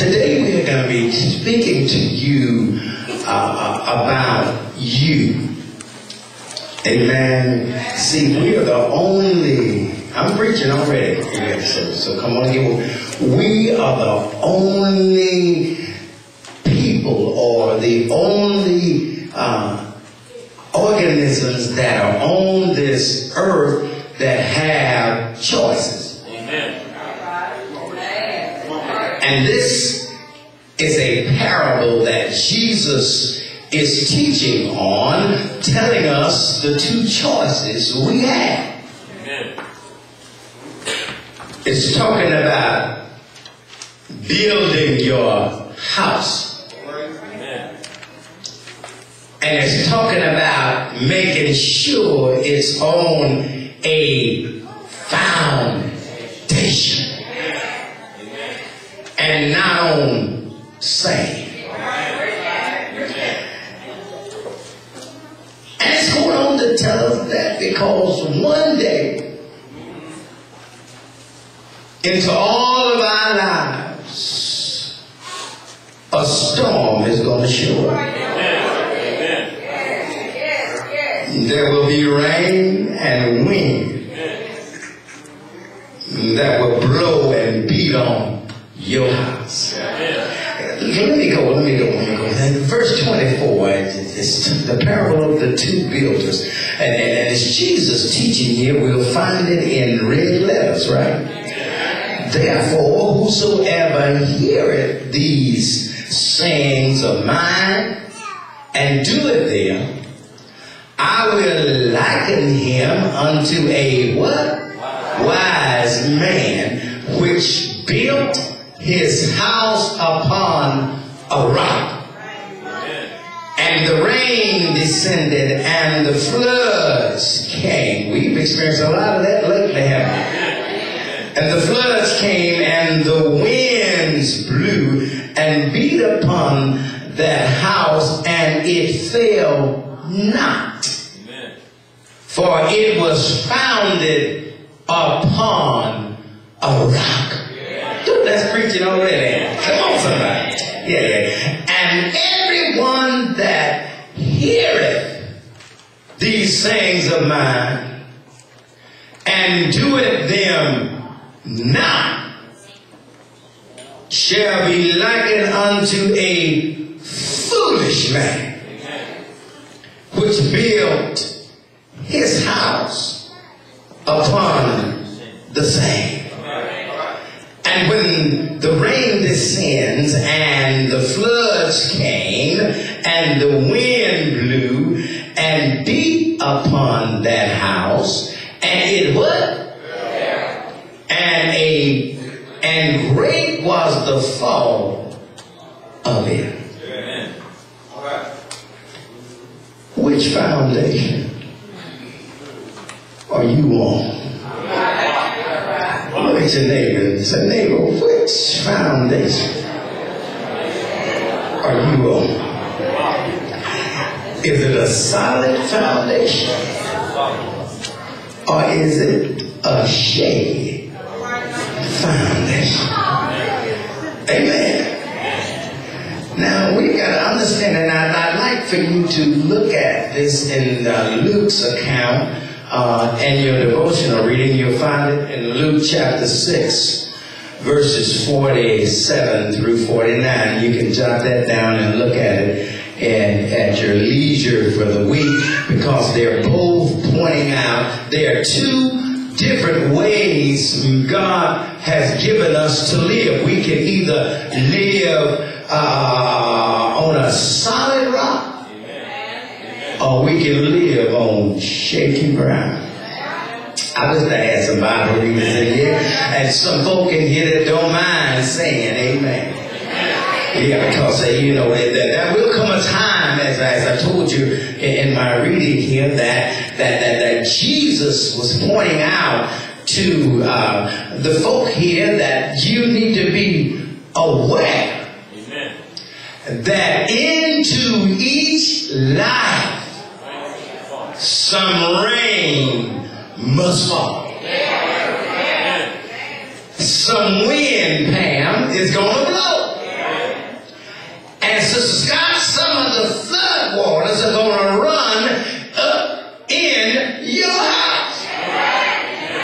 Today we're going to be speaking to you about you. Amen. See, we are the only, I'm preaching already. Amen. So come on here. We are the only people or the only organisms that are on this earth that have choices. Amen. And this is a parable that Jesus is teaching on, telling us the two choices we have. Amen. It's talking about building your house. Amen. And it's talking about making sure it's on a foundation. And not on sand. And it's going on to tell us that because one day, into all of our lives, a storm is going to show up. There will be rain and wind that will blow and beat on your house. Let me go. Verse 24, it's the parable of the two builders. And it's Jesus teaching here. We'll find it in red letters, right? Therefore, whosoever heareth these sayings of mine and doeth them, I will liken him unto a what? Wise man, which built his house upon a rock. And the rain descended and the floods came. We've experienced a lot of that lately, haven't we? And the floods came and the winds blew and beat upon that house, and it fell not. For it was founded upon a rock. Dude, that's preaching already. Come on, somebody. Yeah. And everyone that heareth these sayings of mine and doeth them not shall be likened unto a foolish man, which built his house upon the sand. And when the rain descends and the floods came and the wind blew and beat upon that house, and it what? And great was the fall of it. Which foundation are you on? Look at your neighbor and say, neighbor, which foundation are you on? Is it a solid foundation? Or is it a shady foundation? Amen. Now we got to understand, and I'd like for you to look at this in Luke's account. In your devotional reading, you'll find it in Luke chapter 6, verses 47 through 49. You can jot that down and look at it at your leisure for the week, because they're both pointing out there are two different ways God has given us to live. We can either live on a solid rock, or we can live on shaky ground. I was to ask some Bible readers in here, and some folk in here that don't mind saying amen. Yeah, because there will come a time, as I told you in my reading here, that Jesus was pointing out to the folk here that you need to be aware that into each life some rain must fall. Some wind pass